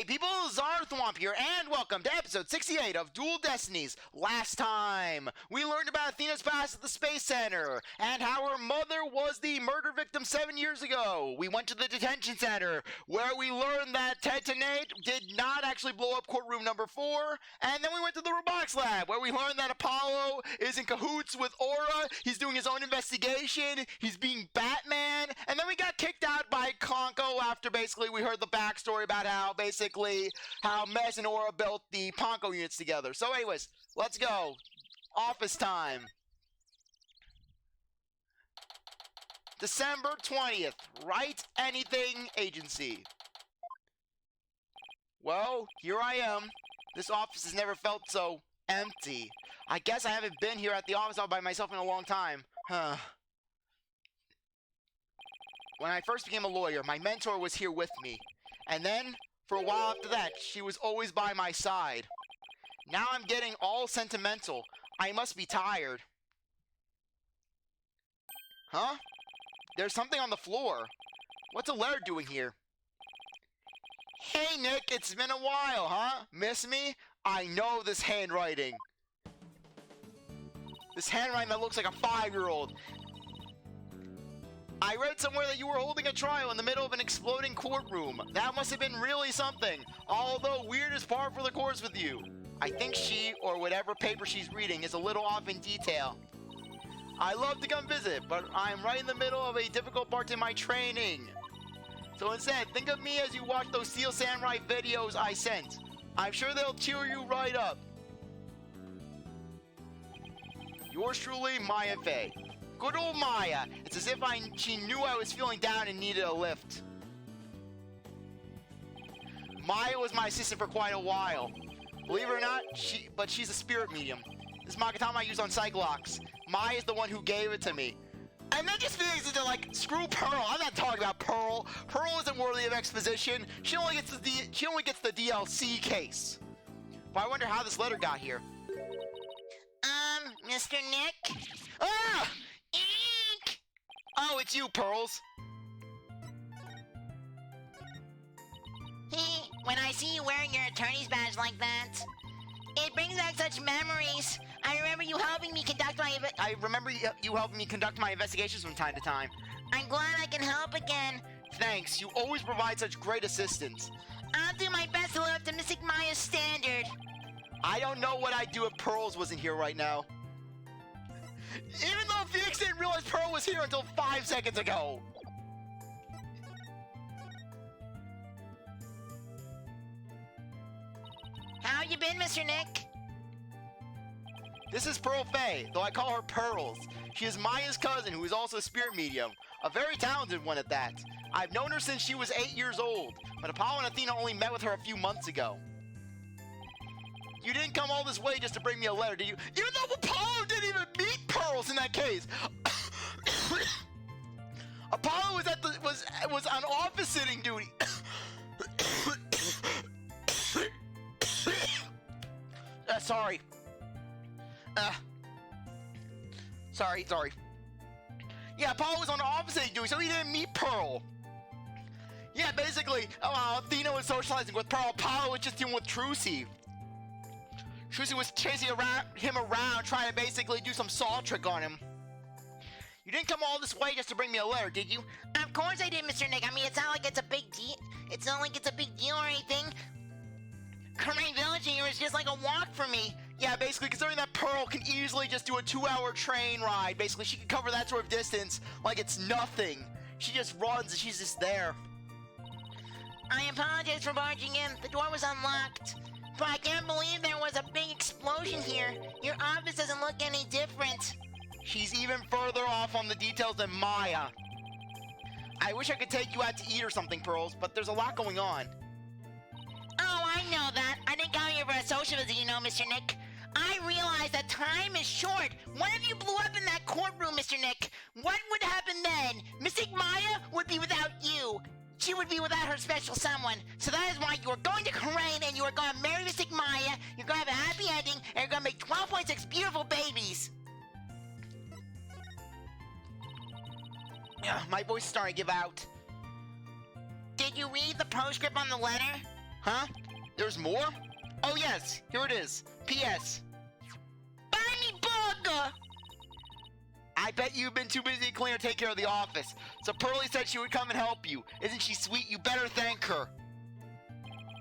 Hey people, CzarThwomp here, and welcome to episode 68 of Dual Destinies. Last time, we learned about Athena's past at the Space Center, and how her mother was the murder victim 7 years ago. We went to the detention center, where we learned that Detonate did not actually blow up courtroom number 4, and then we went to the robotics lab, where we learned that Apollo is in cahoots with Aura, he's doing his own investigation, he's being Batman, and then we got kicked out by Conco after basically we heard the backstory about how Mez and Aura built the Ponko units together. So anyways, let's go. Office time. December 20th. Write anything agency. Well, here I am. This office has never felt so empty. I guess I haven't been here at the office all by myself in a long time. Huh. When I first became a lawyer, my mentor was here with me. And then, for a while after that, she was always by my side. Now I'm getting all sentimental. I must be tired. Huh? There's something on the floor. What's a letter doing here? Hey Nick, it's been a while, huh? Miss me? I know this handwriting. This handwriting that looks like a 5-year-old. I read somewhere that you were holding a trial in the middle of an exploding courtroom. That must have been really something, although weird is par for the course with you. I think she, or whatever paper she's reading, is a little off in detail. I love to come visit, but I'm right in the middle of a difficult part in my training. So instead, think of me as you watch those Steel Samurai videos I sent. I'm sure they'll cheer you right up. Yours truly, Maya Fey. Good old Maya. It's as if she knew I was feeling down and needed a lift. Maya was my assistant for quite a while. Believe it or not, she's a spirit medium. This Magatama I used on Cyclops. Maya's the one who gave it to me. And then just feels into like, screw Pearl. I'm not talking about Pearl. Pearl isn't worthy of exposition. She only gets the DLC case. But I wonder how this letter got here. Mr. Nick? Ah! Eek! Oh, it's you, Pearls. When I see you wearing your attorney's badge like that, it brings back such memories. I remember you helping me conduct my investigations from time to time. I'm glad I can help again. Thanks, you always provide such great assistance. I'll do my best to live up to Mystic Maya's standard. I don't know what I'd do if Pearls wasn't here right now. Even though Phoenix didn't realize Pearl was here until 5 seconds ago. How you been, Mr. Nick? This is Pearl Fey, though I call her Pearls. She is Maya's cousin, who is also a spirit medium. A very talented one at that. I've known her since she was 8 years old, but Apollo and Athena only met with her a few months ago. You didn't come all this way just to bring me a letter, did you? Even though Apollo didn't even meet Pearls in that case. Apollo was on office sitting duty. Sorry. Sorry. Yeah, Apollo was on office sitting duty, so he didn't meet Pearl. Yeah, basically, Athena was socializing with Pearl. Apollo was just dealing with Trucy. Trucy was chasing him around, trying to basically do some saw trick on him. You didn't come all this way just to bring me a letter, did you? Of course I did, Mr. Nick. I mean, it's not like it's a big deal. It's not like it's a big deal or anything. Kermane Village here is just like a walk for me. Yeah, basically, considering that Pearl can easily just do a 2-hour train ride. Basically, she can cover that sort of distance like it's nothing. She just runs and she's just there. I apologize for barging in. The door was unlocked. But I can't believe there was a big explosion here. Your office doesn't look any different. She's even further off on the details than Maya. I wish I could take you out to eat or something, Pearls, but there's a lot going on. Oh, I know that. I didn't come here for a social visit, you know, Mr. Nick. I realize that time is short. What if you blew up in that courtroom, Mr. Nick? What would happen then? Mystic Maya would be without you. She would be without her special someone. So that is why you are going to Crane and you are going to marry Mystic Maya. You're going to have a happy ending and you're going to make 12.6 beautiful babies. My voice is starting to give out. Did you read the postscript on the letter? Huh? There's more? Oh yes, here it is. P.S. Buy me burger! I bet you've been too busy to clean or take care of the office. So Pearlie said she would come and help you. Isn't she sweet? You better thank her.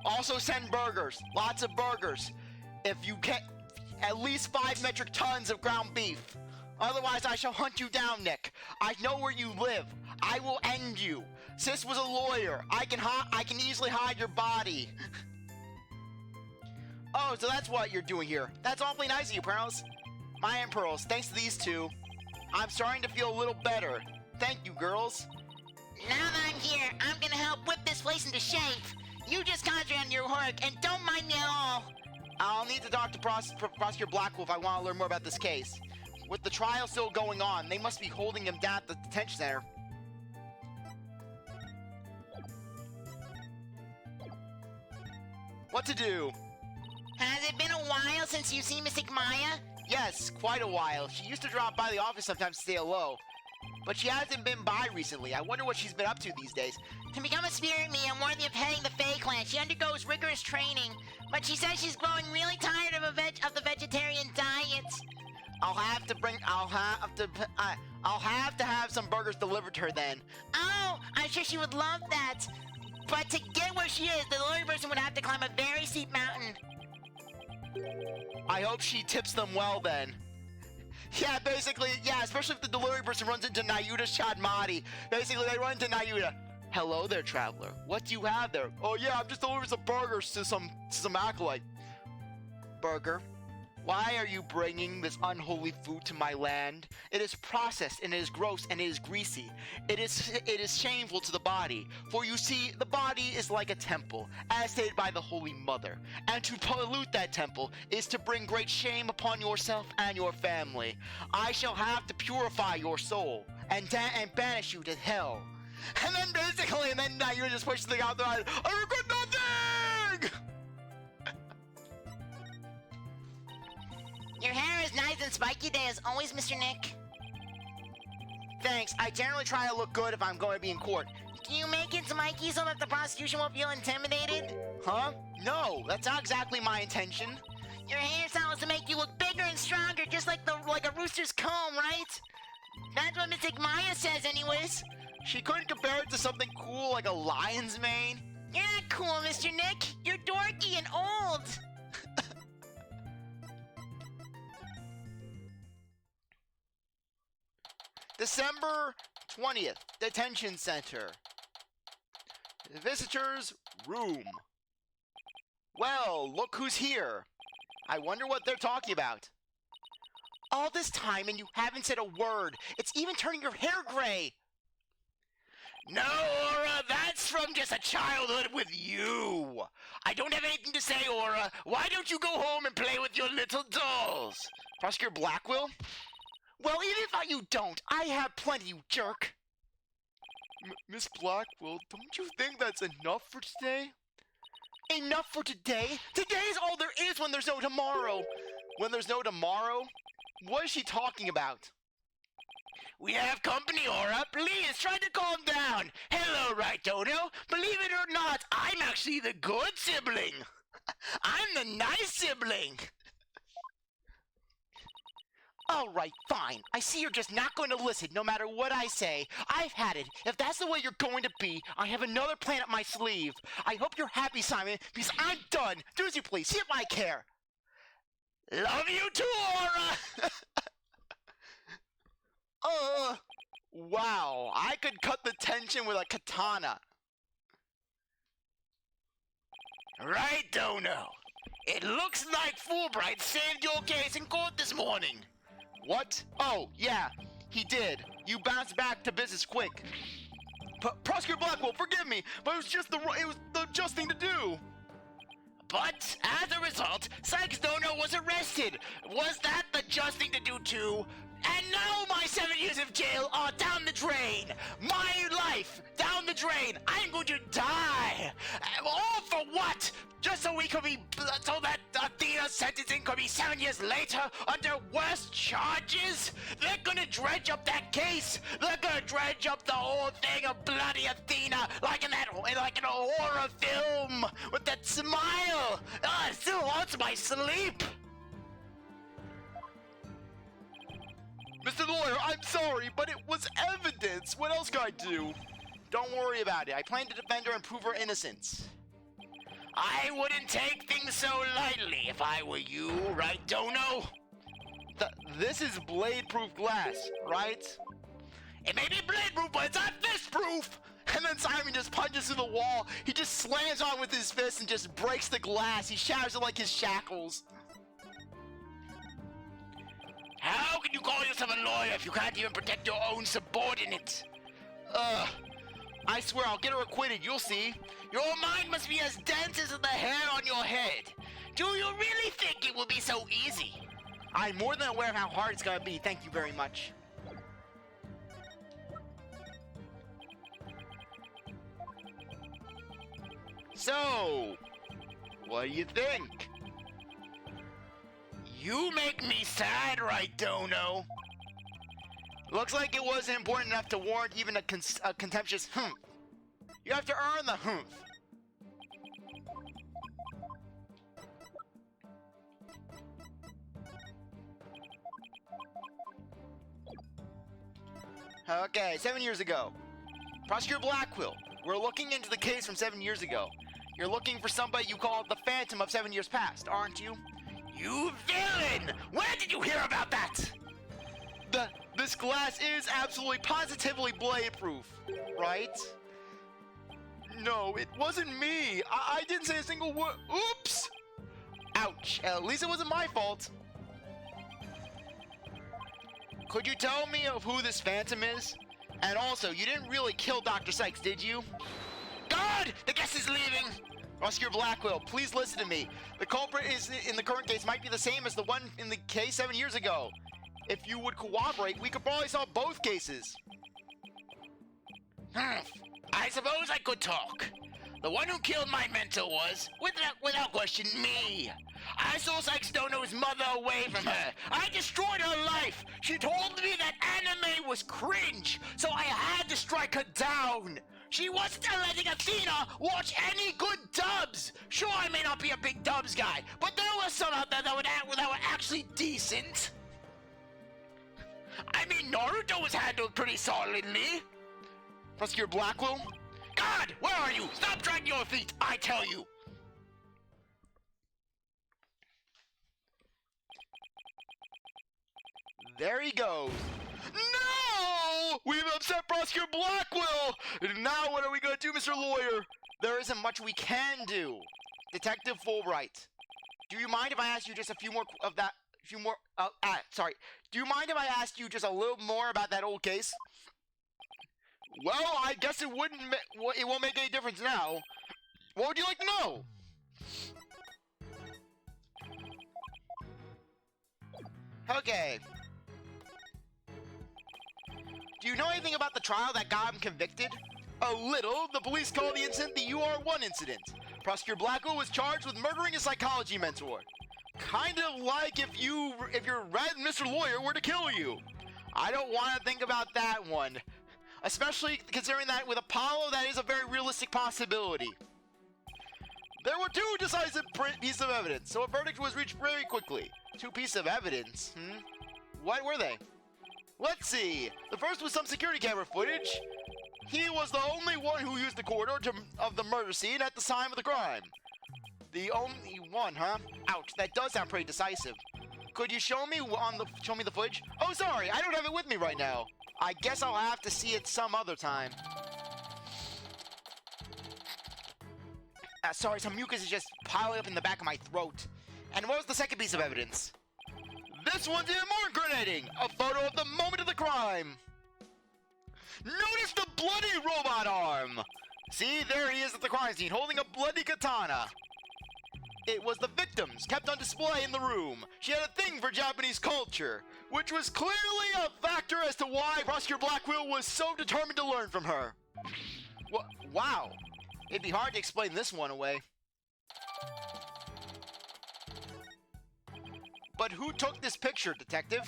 Also send burgers. Lots of burgers. If you get at least 5 metric tons of ground beef. Otherwise, I shall hunt you down, Nick. I know where you live. I will end you. Sis was a lawyer. I can easily hide your body. Oh, so that's what you're doing here. That's awfully nice of you, Pearls. My and Pearls, thanks to these two, I'm starting to feel a little better. Thank you, girls. Now that I'm here, I'm gonna help whip this place into shape. You just concentrate on your work and don't mind me at all. I'll need to talk to Prosecutor Blackwolf if I want to learn more about this case. With the trial still going on, they must be holding him down at the detention center. What to do? Has it been a while since you've seen Miss Maya? Yes, quite a while. She used to drop by the office sometimes to say hello. But she hasn't been by recently. I wonder what she's been up to these days. To become a spirit medium worthy of heading the Fae Clan, she undergoes rigorous training. But she says she's growing really tired of the vegetarian diet. I'll have to have some burgers delivered to her then. Oh, I'm sure she would love that. But to get where she is, the delivery person would have to climb a very steep mountain. I hope she tips them well then. Yeah, basically, yeah, especially if the delivery person runs into Nayuta's Chadmati. Basically, they run into Nayuta. Hello there, traveler. What do you have there? Oh yeah, I'm just delivering some burgers to some acolyte. Burger? Why are you bringing this unholy food to my land? It is processed, and it is gross, and it is greasy. It is shameful to the body. For you see, the body is like a temple, as stated by the Holy Mother. And to pollute that temple is to bring great shame upon yourself and your family. I shall have to purify your soul, and banish you to hell. And then basically, now you just push the thing out there. I regret nothing! Your hair is nice and spiky today as always, Mr. Nick. Thanks. I generally try to look good if I'm going to be in court. Do you make it spiky so that the prosecution won't feel intimidated? Huh? No, that's not exactly my intention. Your hairstyle is to make you look bigger and stronger, just like a rooster's comb, right? That's what Miss Maya says anyways. She couldn't compare it to something cool like a lion's mane. You're not cool, Mr. Nick. You're dorky and old. December 20th, Detention Center. The visitors' room. Well, look who's here. I wonder what they're talking about. All this time and you haven't said a word. It's even turning your hair gray. No, Aura, that's from just a childhood with you. I don't have anything to say, Aura. Why don't you go home and play with your little dolls? Prosecutor Blackwell? Well, even if you don't, I have plenty, you jerk. Miss Blackwell, don't you think that's enough for today? Enough for today? Today's all there is when there's no tomorrow. When there's no tomorrow? What is she talking about? We have company, Aura. Please, try to calm down. Hello, right, Dodo. Believe it or not, I'm actually the good sibling. I'm the nice sibling. All right, fine. I see you're just not going to listen no matter what I say. I've had it. If that's the way you're going to be, I have another plan up my sleeve. I hope you're happy, Simon, because I'm done. Do as you please. See if I care. Love you too, Aura! Wow. I could cut the tension with a katana. Right, Dono. It looks like Fulbright saved your case in court this morning. What? Oh, yeah, he did. You bounced back to business quick. Prosecutor Blackwell, forgive me, but it was the just thing to do. But, as a result, Sykes Dono was arrested. Was that the just thing to do too? And now my 7 years of jail are down the drain. My life down the drain. I'm going to die. All for what? Just so so that Athena's sentencing could be 7 years later under worse charges? They're gonna dredge up that case. They're gonna dredge up the whole thing of bloody Athena, like in a horror film with that What's my sleep? Mr. Lawyer, I'm sorry, but it was evidence. What else can I do? Don't worry about it. I plan to defend her and prove her innocence. I wouldn't take things so lightly if I were you, right, Dono? This is blade-proof glass, right? It may be blade-proof, but it's not fist-proof! And then Simon just punches through the wall. He just slams on with his fist and just breaks the glass. He shatters it like his shackles. How can you call yourself a lawyer if you can't even protect your own subordinates? I swear I'll get her acquitted, you'll see. Your mind must be as dense as the hair on your head. Do you really think it will be so easy? I'm more than aware of how hard it's gonna be, thank you very much. So, what do you think? You make me sad, right, Dono? Looks like it wasn't important enough to warrant even a contemptuous humph. You have to earn the humph. Okay, 7 years ago. Prosecutor Blackquill, we're looking into the case from 7 years ago. You're looking for somebody you call the Phantom of 7 years past, aren't you? You villain! Where did you hear about that? This glass is absolutely positively blade-proof, right? No, it wasn't me. I didn't say a single word. Oops! Ouch. At least it wasn't my fault. Could you tell me of who this Phantom is? And also, you didn't really kill Dr. Sykes, did you? God! The guest is leaving! Prosecutor Blackquill, please listen to me. The culprit in the current case might be the same as the one in the case 7 years ago. If you would cooperate, we could probably solve both cases. I suppose I could talk. The one who killed my mentor was, without question, me. I saw Sykes Dono's mother away from her. I destroyed her life. She told me that anime was cringe, so I had to strike her down. She wasn't letting Athena watch any good dubs. Sure, I may not be a big dubs guy, but there were some out there that were actually decent. I mean, Naruto was handled pretty solidly. Prosecutor Blackquill? God, where are you? Stop dragging your feet, I tell you. There he goes. No! We've upset Prosecutor Blackquill! Now what are we gonna do, Mr. Lawyer? There isn't much we can do. Detective Fulbright, do you mind if I ask you just a few more of that? Sorry. Do you mind if I asked you just a little more about that old case? Well, I guess it won't make any difference now. What would you like to know? Okay. Do you know anything about the trial that got him convicted? A little. The police call the incident the UR1 incident. Prosecutor Blackquill was charged with murdering a psychology mentor. Kind of like if your red Mr. Lawyer were to kill you. I don't want to think about that one. Especially considering that with Apollo, that is a very realistic possibility. There were two decisive pieces of evidence, so a verdict was reached very quickly. Two pieces of evidence? What were they? Let's see. The first was some security camera footage. He was the only one who used the corridor of the murder scene at the time of the crime. The only one, huh? Ouch, that does sound pretty decisive. Could you show me the footage? Oh, sorry, I don't have it with me right now. I guess I'll have to see it some other time. Sorry, some mucus is just piling up in the back of my throat. And what was the second piece of evidence? This one's even more incriminating! A photo of the moment of the crime! Notice the bloody robot arm! See, there he is at the crime scene, holding a bloody katana. It was the victims, kept on display in the room. She had a thing for Japanese culture, which was clearly a factor as to why Prosecutor Blackquill was so determined to learn from her. Wow. It'd be hard to explain this one away. But who took this picture, Detective?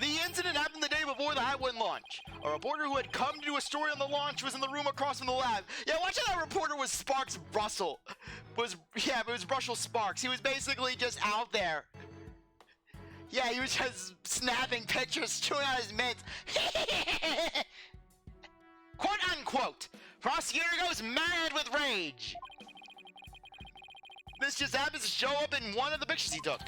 The incident happened the day before the Hatwin launch. A reporter who had come to do a story on the launch was in the room across from the lab. Yeah, watch out, that reporter was Sparks Russell. It was Russell Sparks. He was basically just out there. Yeah, he was just snapping pictures, chewing on his mints. Quote unquote. Prosecutor goes mad with rage. This just happens to show up in one of the pictures he took.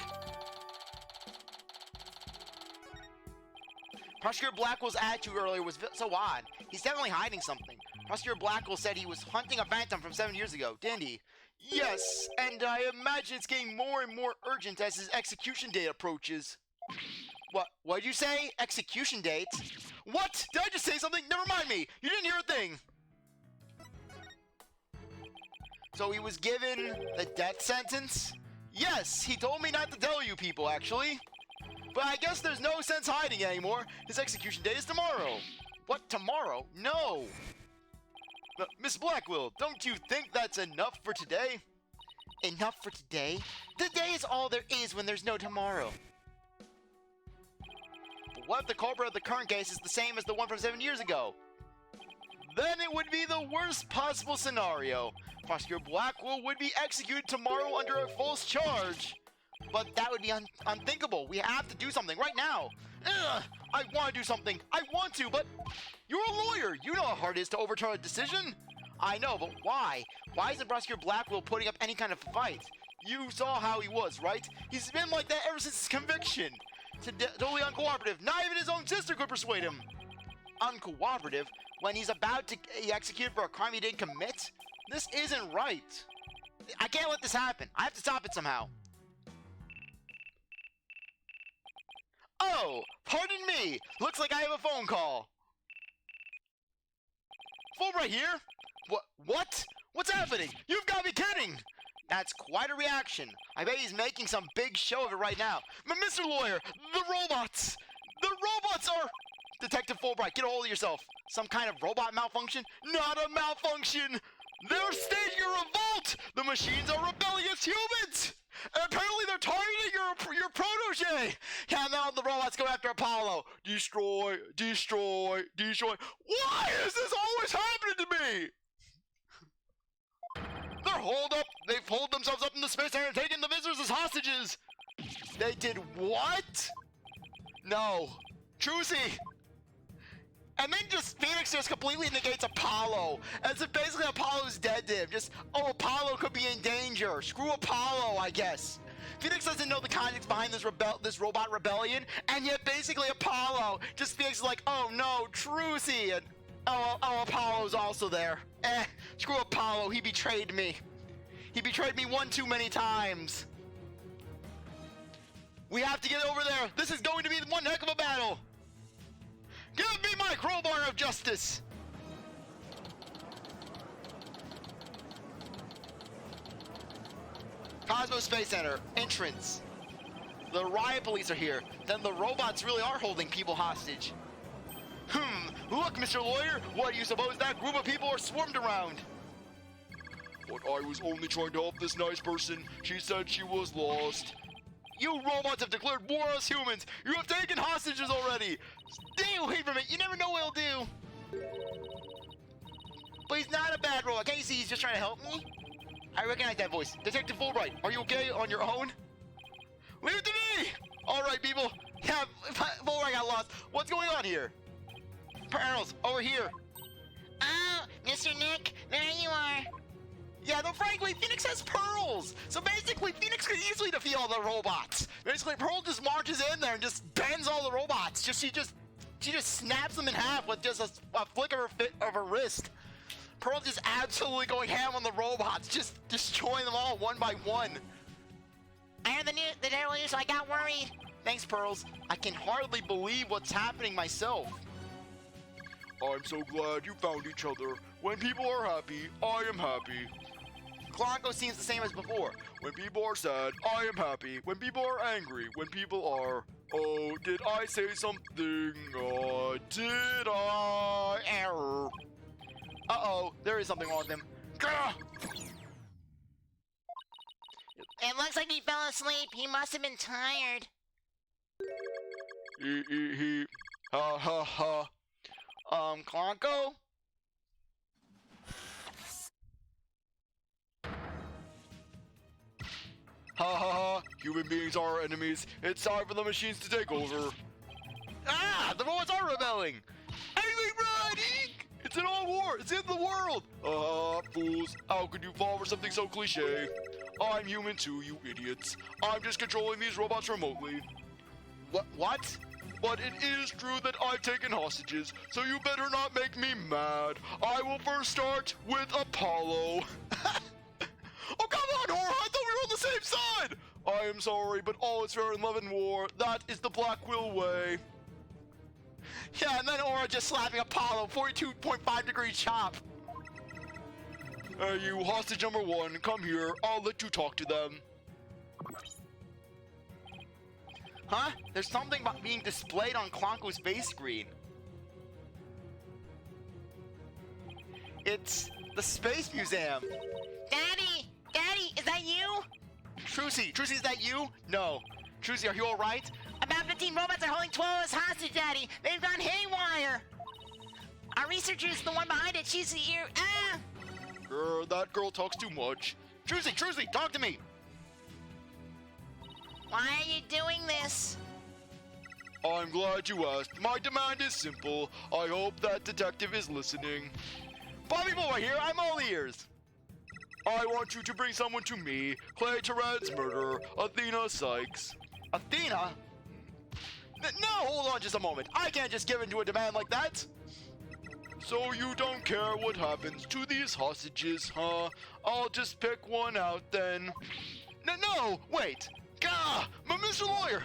Prosecutor Blackwell's attitude earlier was so odd. He's definitely hiding something. Prosecutor Blackwell said he was hunting a phantom from 7 years ago, didn't he? Yes, and I imagine it's getting more and more urgent as his execution date approaches. What'd you say? Execution date? What? Did I just say something? Never mind me. You didn't hear a thing. So he was given a death sentence? Yes, he told me not to tell you people, actually. But I guess there's no sense hiding it anymore. His execution date is tomorrow. What, tomorrow? No. Miss Blackwell, don't you think that's enough for today? Enough for today? Today is all there is when there's no tomorrow. But what if the culprit of the current case is the same as the one from 7 years ago? Then it would be the worst possible scenario. Prosecutor Blackwell would be executed tomorrow under a false charge. But that would be unthinkable. We have to do something right now. Ugh, I want to do something. I want to, but you're a lawyer. You know how hard it is to overturn a decision. I know, but why? Why isn't Prosecutor Blackwell putting up any kind of fight? You saw how he was, right? He's been like that ever since his conviction. Totally uncooperative. Not even his own sister could persuade him. Uncooperative? When he's about to be executed for a crime he didn't commit? This isn't right. I can't let this happen. I have to stop it somehow. Oh, pardon me. Looks like I have a phone call. Fulbright here? What? What's happening? You've got to be kidding. That's quite a reaction. I bet he's making some big show of it right now. Mr. Lawyer, the robots! The robots are... Detective Fulbright, get a hold of yourself. Some kind of robot malfunction? Not a malfunction! They're staging a revolt! The machines are rebelling against humans! And apparently they're targeting your protege! Yeah, now the robots go after Apollo. Destroy, destroy, destroy. Why is this always happening to me? They're holed up. They've holed themselves up in the space and taken the visitors as hostages. They did what? No. Trucy. And then Phoenix just completely negates Apollo. As if basically Apollo's dead to him. Apollo could be in danger. Screw Apollo, I guess. Phoenix doesn't know the context behind this robot rebellion. And yet basically Apollo, Phoenix is like, oh no, Trucy. And Apollo's also there. Screw Apollo, he betrayed me. He betrayed me one too many times. We have to get over there. This is going to be one heck of a battle. Give me my crowbar of justice! Cosmos Space Center, entrance. The riot police are here. Then the robots really are holding people hostage. Look, Mr. Lawyer, what do you suppose that group of people are swarmed around? But I was only trying to help this nice person. She said she was lost. You robots have declared war on us humans! You have taken hostages already! Stay away from it! You never know what he'll do! But he's not a bad robot. Can't you see he's just trying to help me? I recognize that voice. Detective Fulbright, are you okay on your own? Leave it to me! Alright, people. Yeah, Fulbright got lost. What's going on here? Pearls, over here. Oh, Mr. Nick, there you are. Yeah, though frankly, Phoenix has pearls! So basically, Phoenix could easily defeat all the robots! Basically, Pearl just marches in there and just bends all the robots! She just snaps them in half with just a flick of her wrist. Pearl just absolutely going ham on the robots, just destroying them all one by one. I heard the daily news, so I got worried. Thanks, Pearls. I can hardly believe what's happening myself. I'm so glad you found each other. When people are happy, I am happy. Clonko seems the same as before. When people are sad, I am happy. When people are angry, when people are... Oh, did I say something? Did I? Error. Uh-oh, there is something wrong with him. Gah! It looks like he fell asleep. He must have been tired. He. Ha ha ha. Clonko? Ha ha ha. Human beings are our enemies. It's time for the machines to take over. Ah! The robots are rebelling! Anyway, running! It's an all war! It's in the world! Fools. How could you fall for something so cliche? I'm human too, you idiots. I'm just controlling these robots remotely. What? But it is true that I've taken hostages, so you better not make me mad. I will first start with Apollo. Oh, come on, Horror! I thought we were on the same side! I am sorry, but all is fair in love and war. That is the Blackwell way. Yeah, and then Aura just slapping Apollo, 42.5 degree chop. Hey, you hostage number 1, come here. I'll let you talk to them. Huh? There's something about being displayed on Klonko's base screen. It's the Space Museum. Daddy! Daddy, is that you? Trucy, is that you? No. Trucy, are you alright? About 15 robots are holding 12 of us hostage, Daddy. They've gone haywire. Our researcher is the one behind it. She's here. Ah! That girl talks too much. Trucy, talk to me. Why are you doing this? I'm glad you asked. My demand is simple. I hope that detective is listening. Bobby Boy here, I'm all ears. I want you to bring someone to me. Clay Terran's murderer, Athena Sykes. Athena? No, hold on just a moment. I can't just give in to a demand like that. So you don't care what happens to these hostages, huh? I'll just pick one out then. No, wait. Gah, Mr. Lawyer.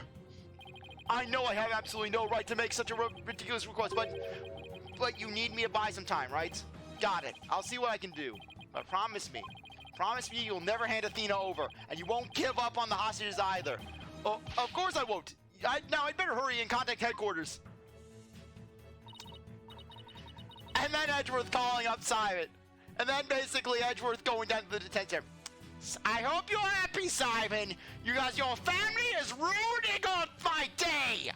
I know I have absolutely no right to make such a ridiculous request, but you need me to buy some time, right? Got it. I'll see what I can do. But promise me you'll never hand Athena over, and you won't give up on the hostages either. Oh, of course I won't. Now I'd better hurry and contact headquarters. And then Edgeworth calling up Simon. And then basically Edgeworth going down to the detention. I hope you're happy, Simon. Your family is ruining on my day.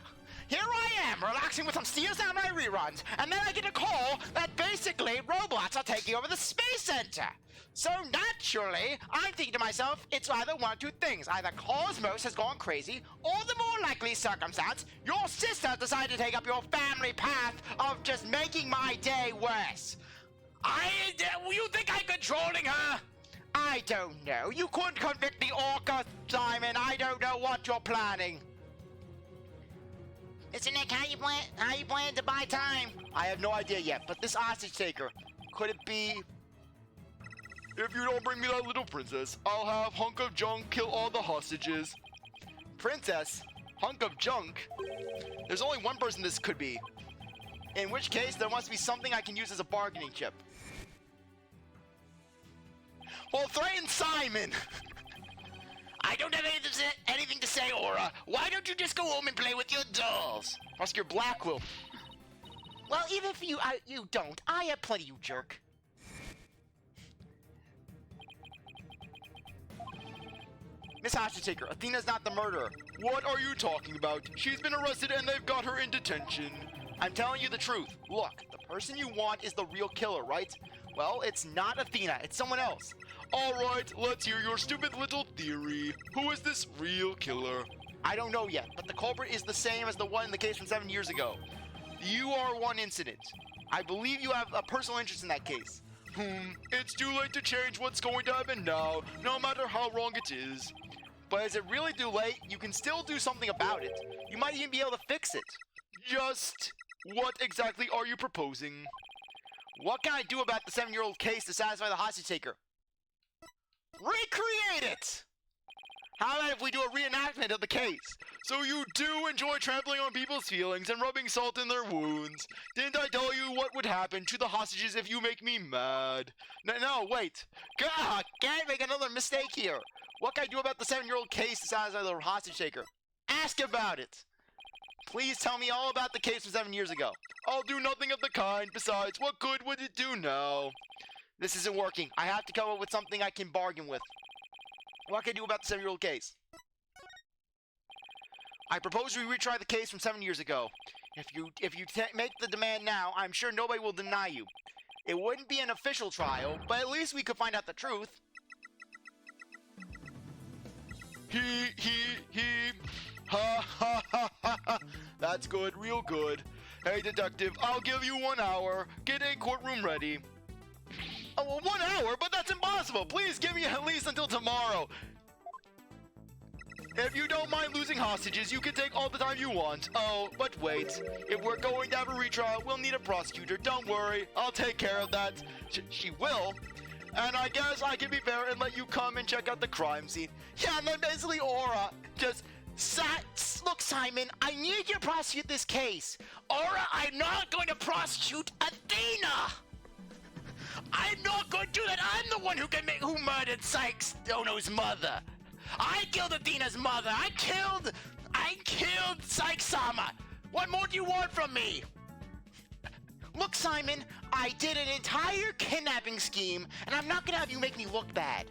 Here I am, relaxing with some Steel's Samurai reruns, and then I get a call that basically robots are taking over the Space Center. So naturally, I'm thinking to myself, it's either one of two things. Either Cosmos has gone crazy, or the more likely circumstance, your sister decided to take up your family path of just making my day worse. You think I'm controlling her? I don't know. You couldn't convict the Orca, Simon. I don't know what you're planning. Mr. Nick, how you plan to buy time? I have no idea yet, but this hostage taker, could it be... If you don't bring me that little princess, I'll have Hunk of Junk kill all the hostages. Princess? Hunk of Junk? There's only one person this could be. In which case, there must be something I can use as a bargaining chip. Well, threaten Simon! I don't have anything to say, Aura. Why don't you just go home and play with your dolls? Ask your Blackwell. Well, even if you don't, I have plenty, you jerk. Miss Hostage Taker, Athena's not the murderer. What are you talking about? She's been arrested and they've got her in detention. I'm telling you the truth. Look, the person you want is the real killer, right? Well, it's not Athena, it's someone else. Alright, let's hear your stupid little theory. Who is this real killer? I don't know yet, but the culprit is the same as the one in the case from 7 years ago. You are one incident. I believe you have a personal interest in that case. It's too late to change what's going to happen now, no matter how wrong it is. But is it really too late? You can still do something about it. You might even be able to fix it. Just what exactly are you proposing? What can I do about the 7-year-old case to satisfy the hostage taker? Recreate it! How about if we do a reenactment of the case? So you do enjoy trampling on people's feelings and rubbing salt in their wounds. Didn't I tell you what would happen to the hostages if you make me mad? No, wait. God, can't make another mistake here. What can I do about the 7-year-old case to satisfy the hostage taker? Ask about it. Please tell me all about the case from 7 years ago. I'll do nothing of the kind. Besides, what good would it do now? This isn't working. I have to come up with something I can bargain with. What can I do about the 7-year-old case? I propose we retry the case from 7 years ago. If you make the demand now, I'm sure nobody will deny you. It wouldn't be an official trial, but at least we could find out the truth. He, ha, ha, ha, ha, ha. That's good, real good. Hey, detective, I'll give you 1 hour. Get a courtroom ready. Oh, well, 1 hour? But that's impossible. Please give me at least until tomorrow. If you don't mind losing hostages, you can take all the time you want. Oh, but wait. If we're going to have a retrial, we'll need a prosecutor. Don't worry, I'll take care of that. She will? And I guess I can be fair and let you come and check out the crime scene. Yeah, and then basically Aura just look, Simon, I need you to prosecute this case. Aura, I'm not going to prosecute Athena! I'm not going to do that. I'm the one who murdered Sykes-Dono's mother. I killed Athena's mother. I killed Sykes-sama. What more do you want from me? Look, Simon, I did an entire kidnapping scheme, and I'm not gonna have you make me look bad.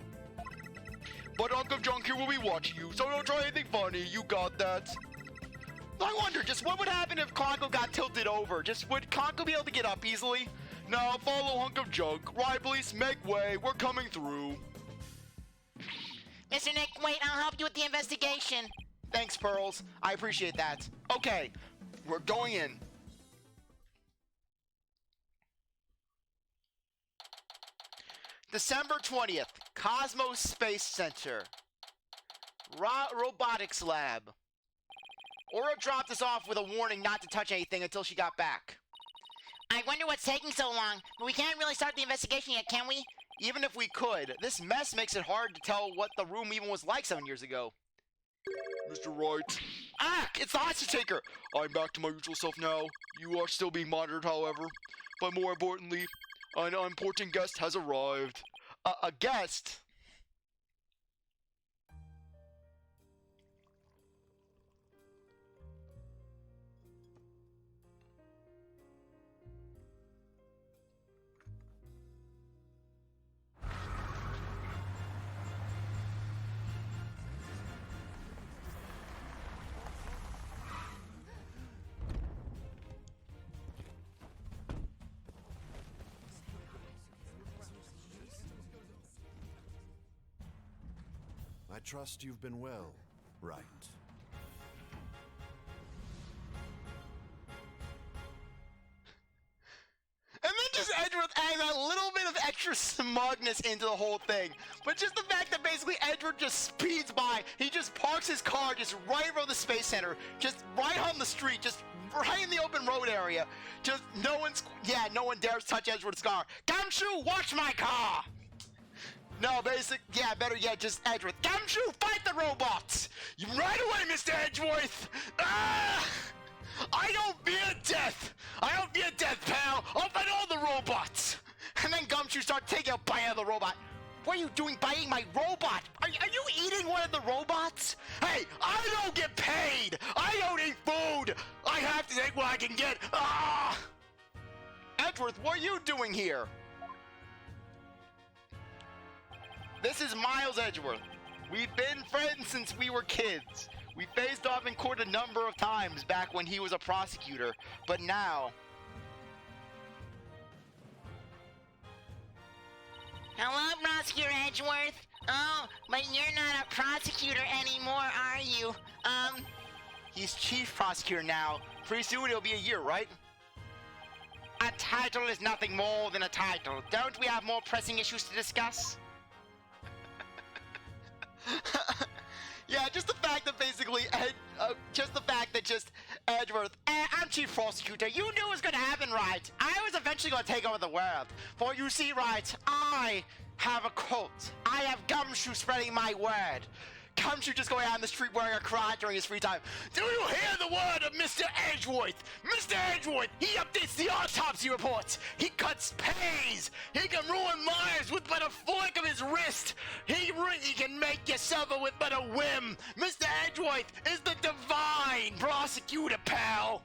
But Uncle Junk here will be watching you, so don't try anything funny. You got that. I wonder just what would happen if Conko got tilted over. Just would Conko be able to get up easily? Now follow Hunk of Junk. Right, police, make way. We're coming through. Mr. Nick, wait, I'll help you with the investigation. Thanks, Pearls. I appreciate that. Okay, we're going in. December 20th, Cosmos Space Center. Robotics Lab. Aura dropped us off with a warning not to touch anything until she got back. I wonder what's taking so long, but we can't really start the investigation yet, can we? Even if we could, this mess makes it hard to tell what the room even was like 7 years ago. Mr. Wright. Ah, it's the hostage taker! I'm back to my usual self now. You are still being monitored, however. But more importantly, an important guest has arrived. A guest? I trust you've been well, right? And then just Edgeworth adding a little bit of extra smugness into the whole thing. But just the fact that basically Edgeworth just speeds by, he just parks his car just right around the Space Center, just right on the street, just right in the open road area. Just no one dares touch Edgeworth's car. Gumshoe, watch my car! No, better yet, just Edgeworth. Gumshoe, fight the robots! Right away, Mr. Edgeworth! Ah! I don't fear death! I don't fear death, pal! I'll fight all the robots! And then Gumshoe starts taking a bite out of the robot. What are you doing biting my robot? Are you eating one of the robots? Hey, I don't get paid! I don't eat food! I have to take what I can get! Ah! Edgeworth, what are you doing here? This is Miles Edgeworth. We've been friends since we were kids. We faced off in court a number of times back when he was a prosecutor, but now... Hello, Prosecutor Edgeworth. Oh, but you're not a prosecutor anymore, are you? He's chief prosecutor now. Pretty soon it'll be a year, right? A title is nothing more than a title. Don't we have more pressing issues to discuss? Yeah, just the fact that basically, Edgeworth, I'm chief prosecutor. You knew it was gonna happen, right? I was eventually gonna take over the world. For you see, right, I have a cult. I have Gumshoe spreading my word. Gumshoe just going out on the street wearing a crotch during his free time. Do you hear the word of Mr. Edgeworth? Mr. Edgeworth, he updates the autopsy reports. He cuts pays. He can ruin lives with but a flick of his wrist. He can make you suffer with but a whim. Mr. Edgeworth is the divine prosecutor, pal.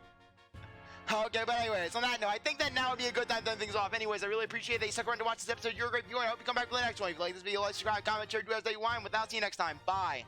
Okay, but anyways, on that note, I think that now would be a good time to end things off. Anyways, I really appreciate that you stuck around to watch this episode. You're a great viewer. I hope you come back for the next one. If you like this video, like, subscribe, comment, share, do as you want. Without, see you next time. Bye.